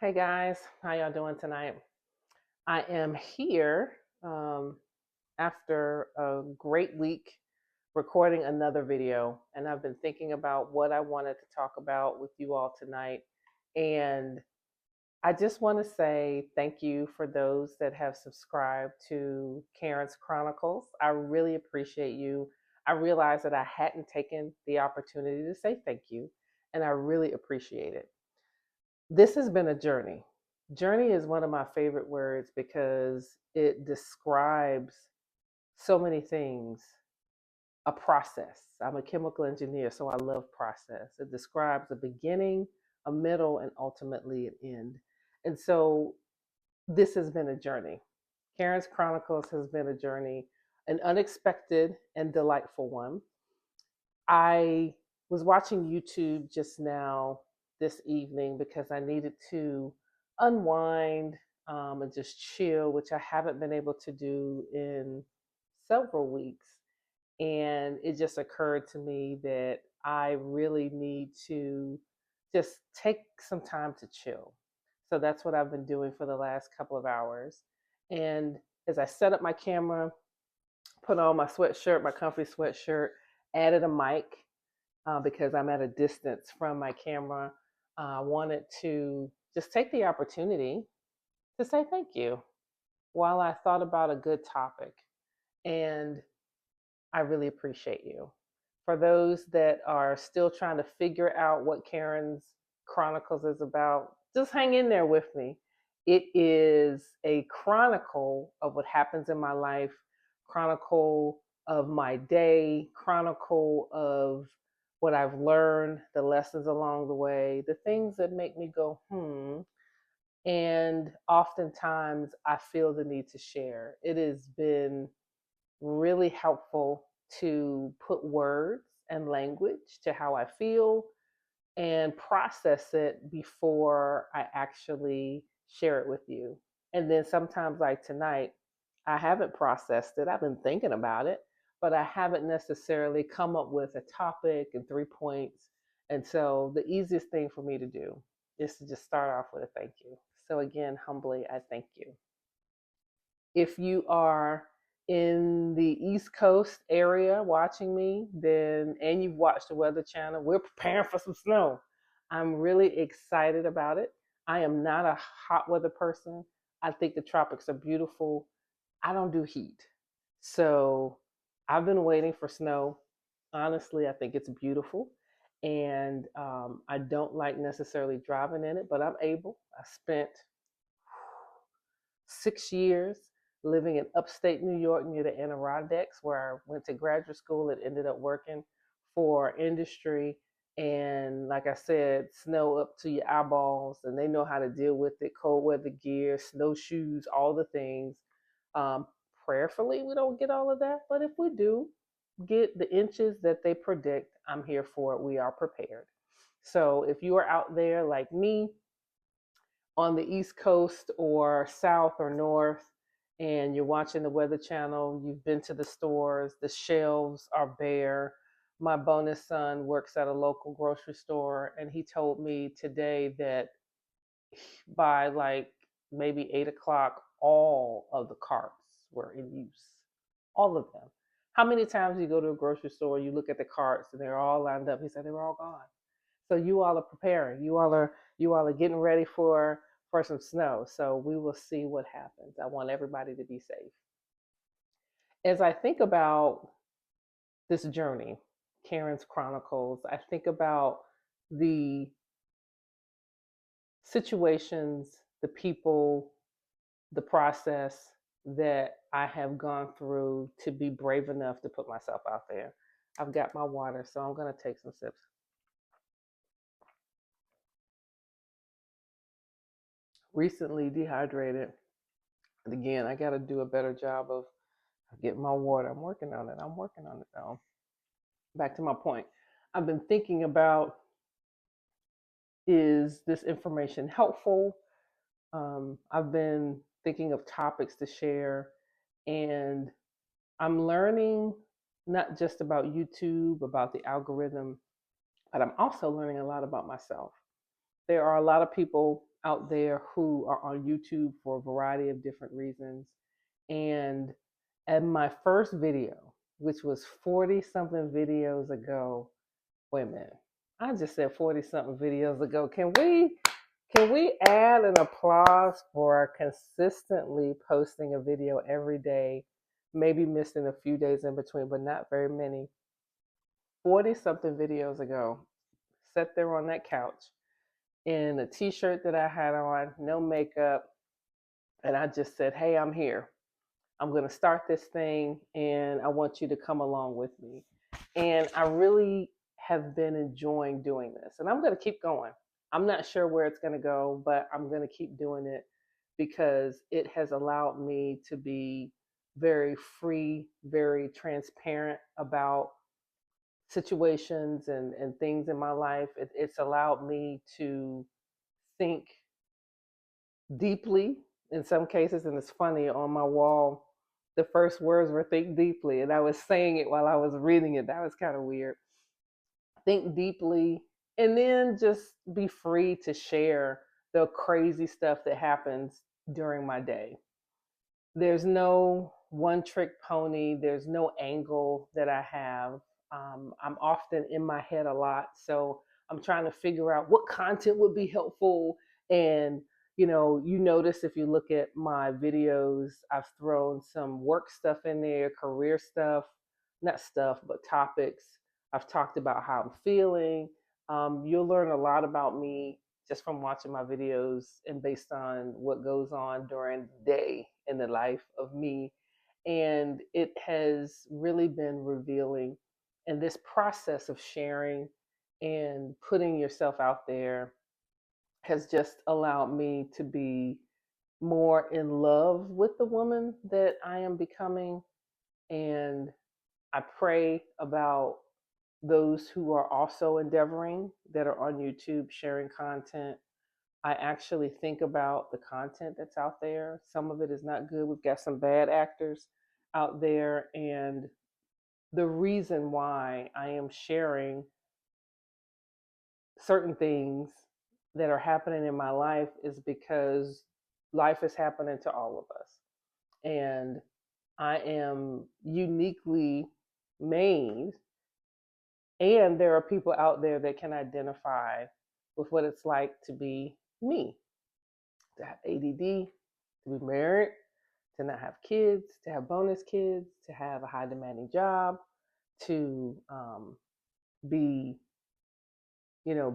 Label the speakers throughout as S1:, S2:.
S1: Hey guys, how y'all doing tonight? I am here um, after a great week recording another video, and I've been thinking about what I wanted to talk about with you all tonight. And I just want to say thank you for those that have subscribed to Karen's Chronicles. I really appreciate you. I realized that I hadn't taken the opportunity to say thank you, and I really appreciate it. This has been a journey. Journey is one of my favorite words because it describes so many things. A process. I'm a chemical engineer, so I love process. It describes a beginning, a middle, and ultimately an end. And so this has been a journey. Karen's Chronicles has been a journey, an unexpected and delightful one. I was watching YouTube just now this evening because I needed to unwind and just chill, which I haven't been able to do in several weeks. And it just occurred to me that I really need to just take some time to chill. So that's what I've been doing for the last couple of hours. And as I set up my camera, put on my sweatshirt, my comfy sweatshirt, added a mic because I'm at a distance from my camera. I wanted to just take the opportunity to say thank you while I thought about a good topic. And I really appreciate you. For those that are still trying to figure out what Karen's Chronicles is about, just hang in there with me. It is a chronicle of what happens in my life, chronicle of my day, chronicle of what I've learned, the lessons along the way, the things that make me go, And oftentimes I feel the need to share. It has been really helpful to put words and language to how I feel and process it before I actually share it with you. And then sometimes, like tonight, I haven't processed it. I've been thinking about it, but I haven't necessarily come up with a topic and 3 points. And so the easiest thing for me to do is to just start off with a thank you. So, again, humbly, I thank you. If you are in the East Coast area watching me, then and you've watched the Weather Channel, we're preparing for some snow. I'm really excited about it. I am not a hot weather person. I think the tropics are beautiful. I don't do heat. So I've been waiting for snow. Honestly, I think it's beautiful. And I don't like necessarily driving in it, but I'm able. I spent 6 years living in upstate New York near the Adirondacks, where I went to graduate school and ended up working for industry. And like I said, snow up to your eyeballs, and they know how to deal with it. Cold weather gear, snowshoes, all the things. Um, Prayerfully, we don't get all of that, but if we do get the inches that they predict, I'm here for it. We are prepared. So if you are out there like me, on the East Coast or South or North, and you're watching the Weather Channel, you've been to the stores, the shelves are bare. My bonus son works at a local grocery store, and he told me today that by like maybe 8 o'clock, all of the carts were in use. All of them. How many times you go to a grocery store, you look at the carts and they're all lined up? He said they were all gone. So you all are preparing. You all are getting ready for some snow. So we will see what happens. I want everybody to be safe. As I think about this journey, Karen's Chronicles, I think about the situations, the people, the process that I have gone through to be brave enough to put myself out there. I've got my water, so I'm going to take some sips. Recently dehydrated. And again, I got to do a better job of getting my water. I'm working on it. I'm working on it though. Back to my point. I've been thinking about, is this information helpful? I've been thinking of topics to share, and I'm learning not just about YouTube, about the algorithm, but I'm also learning a lot about myself. There are a lot of people out there who are on YouTube for a variety of different reasons. And at my first video, which was 40 something videos ago, wait a minute, I just said 40 something videos ago. Can we add an applause for consistently posting a video every day, maybe missing a few days in between, but not very many. 40 something videos ago, sat there on that couch in a t-shirt that I had on, no makeup, and I just said, "Hey, I'm here. I'm going to start this thing and I want you to come along with me." And I really have been enjoying doing this. And I'm going to keep going. I'm not sure where it's going to go, but I'm going to keep doing it because it has allowed me to be very free, very transparent about situations and things in my life. It's allowed me to think deeply in some cases. And it's funny, on my wall, the first words were "think deeply." And I was saying it while I was reading it. That was kind of weird. Think deeply, and then just be free to share the crazy stuff that happens during my day. There's no one trick pony, there's no angle that I have. I'm often in my head a lot. So I'm trying to figure out what content would be helpful. And, you notice if you look at my videos, I've thrown some work stuff in there, career stuff, not stuff, but topics. I've talked about how I'm feeling. You'll learn a lot about me just from watching my videos and based on what goes on during the day in the life of me. And it has really been revealing. And this process of sharing and putting yourself out there has just allowed me to be more in love with the woman that I am becoming. And I pray about those who are also endeavoring, that are on YouTube sharing content. I actually think about the content that's out there. Some of it is not good. We've got some bad actors out there. And the reason why I am sharing certain things that are happening in my life is because life is happening to all of us. And I am uniquely made. And there are people out there that can identify with what it's like to be me, to have ADD, to be married, to not have kids, to have bonus kids, to have a high demanding job, to be,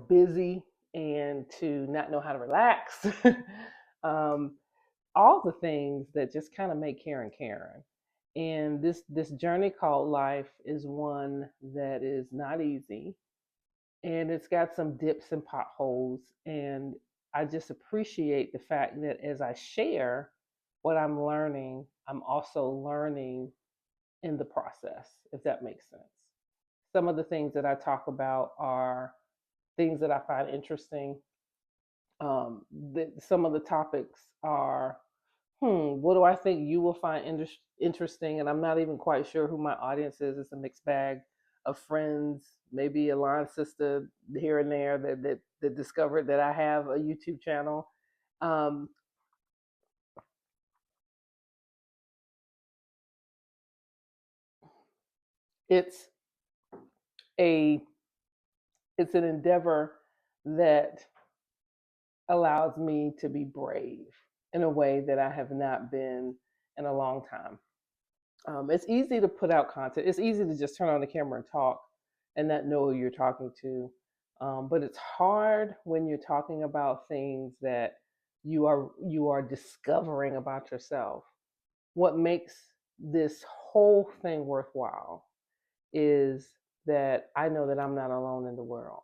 S1: busy, and to not know how to relax. um, all the things that just kind of make Karen Karen. And this journey called life is one that is not easy, and it's got some dips and potholes. And I just appreciate the fact that as I share what I'm learning, I'm also learning in the process, if that makes sense. Some of the things that I talk about are things that I find interesting. Some of the topics are, what do I think you will find interesting? And I'm not even quite sure who my audience is. It's a mixed bag of friends, maybe a line sister here and there that discovered that I have a YouTube channel. Um, it's a it's an endeavor that allows me to be brave in a way that I have not been in a long time. It's easy to put out content. It's easy to just turn on the camera and talk and not know who you're talking to. But it's hard when you're talking about things that you are discovering about yourself. What makes this whole thing worthwhile is that I know that I'm not alone in the world.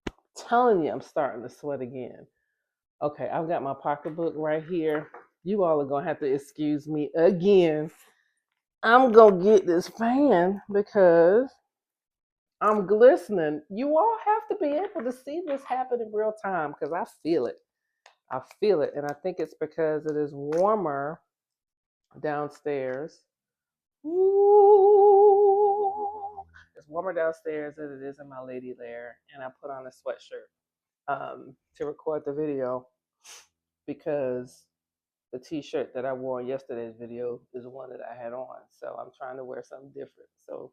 S1: I'm telling you, I'm starting to sweat again. Okay, I've got my pocketbook right here. You all are gonna have to excuse me again. I'm gonna get this fan because I'm glistening. You all have to be able to see this happen in real time because I feel it. I feel it. And I think it's because it is warmer downstairs. Ooh. It's warmer downstairs than it is in my lady lair. And I put on a sweatshirt to record the video. because the t-shirt that I wore in yesterday's video is one that I had on. So I'm trying to wear something different. So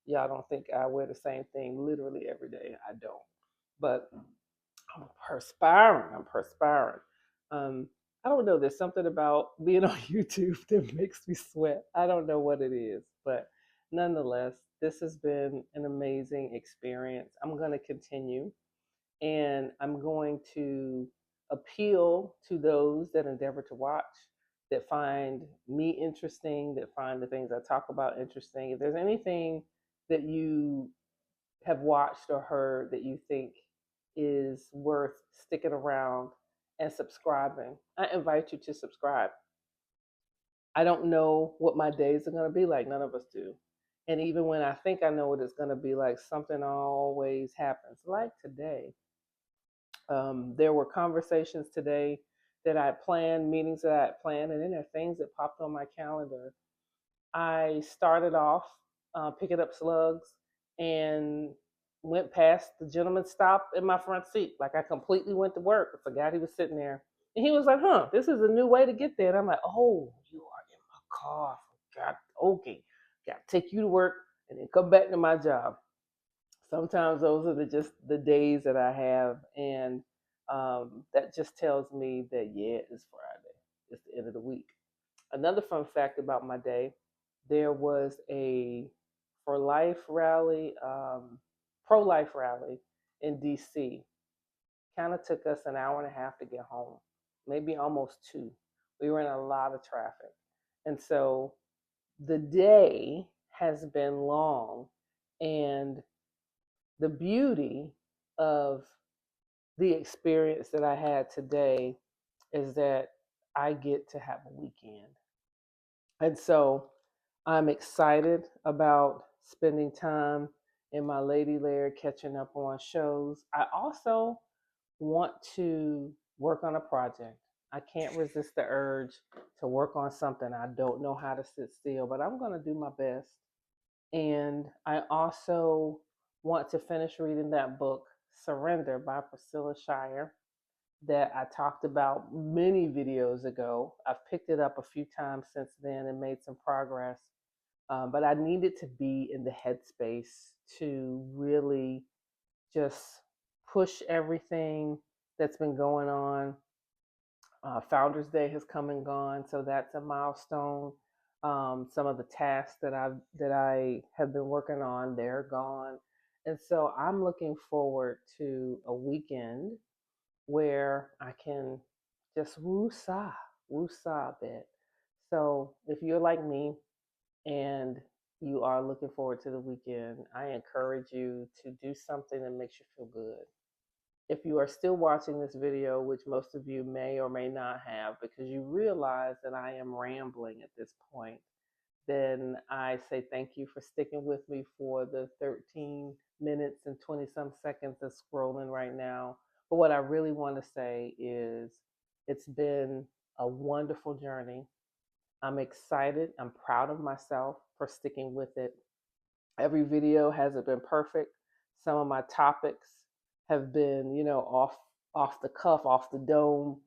S1: y'all don't think I wear the same thing literally every day. I don't. But I'm perspiring. I'm perspiring. Um, I don't know. There's something about being on YouTube that makes me sweat. I don't know what it is, but nonetheless, this has been an amazing experience. I'm going to continue, and I'm going to appeal to those that endeavor to watch, that find me interesting, that find the things I talk about interesting. If there's anything that you have watched or heard that you think is worth sticking around and subscribing, I invite you to subscribe. I don't know what my days are going to be like. None of us do. And even when I think I know what it's going to be like, something always happens. Like today, there were conversations today that I had planned, meetings that I had planned, and then there are things that popped on my calendar. I started off picking up slugs and went past the gentleman stop in my front seat. Like I completely went to work. I forgot he was sitting there. And he was like, this is a new way to get there. And I'm like, oh, you are in my car. God, okay. Got to take you to work and then come back to my job. Sometimes those are just the days that I have. And that just tells me that, yeah, it's Friday. It's the end of the week. Another fun fact about my day, there was a for life rally, pro-life rally in DC. Kind of took us an hour and a half to get home, maybe almost two. We were in a lot of traffic. And so the day has been long, and the beauty of the experience that I had today is that I get to have a weekend. And so I'm excited about spending time in my lady lair, catching up on shows. I also want to work on a project. I can't resist the urge to work on something. I don't know how to sit still, but I'm going to do my best. And I also want to finish reading that book, Surrender by Priscilla Shirer, that I talked about many videos ago. I've picked it up a few times since then and made some progress. But I needed to be in the headspace to really just push everything that's been going on. Founders Day has come and gone, so that's a milestone. Some of the tasks that I have been working on, they're gone, and so I'm looking forward to a weekend where I can just woo-saw a bit. So if you're like me and you are looking forward to the weekend, I encourage you to do something that makes you feel good. If you are still watching this video, which most of you may or may not have, because you realize that I am rambling at this point, then I say thank you for sticking with me for the 13 minutes and 20 some seconds of scrolling right now. But what I really want to say is it's been a wonderful journey. I'm excited. I'm proud of myself for sticking with it. Every video hasn't been perfect. Some of my topics have been, off the cuff, off the dome.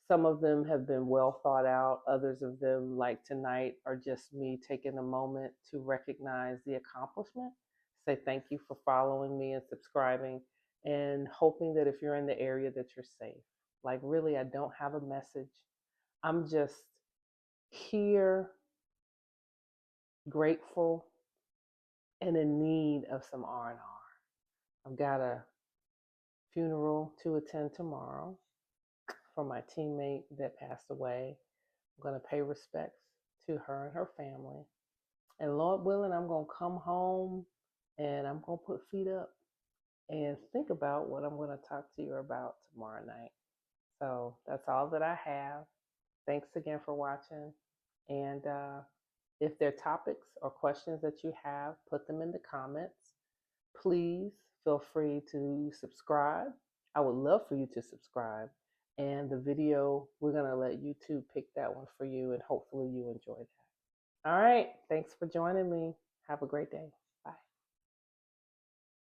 S1: Some of them have been well thought out. Others of them, like tonight, are just me taking a moment to recognize the accomplishment, say thank you for following me and subscribing, and hoping that if you're in the area that you're safe. Like really, I don't have a message. I'm just here, grateful, and in need of some R&R. I've got a funeral to attend tomorrow for my teammate that passed away. I'm going to pay respects to her and her family. And Lord willing, I'm going to come home and I'm going to put feet up and think about what I'm going to talk to you about tomorrow night. So that's all that I have. Thanks again for watching. And if there are topics or questions that you have, put them in the comments. Please feel free to subscribe. I would love for you to subscribe. And the video, we're going to let YouTube pick that one for you, and hopefully you enjoy that. All right. Thanks for joining me. Have a great day.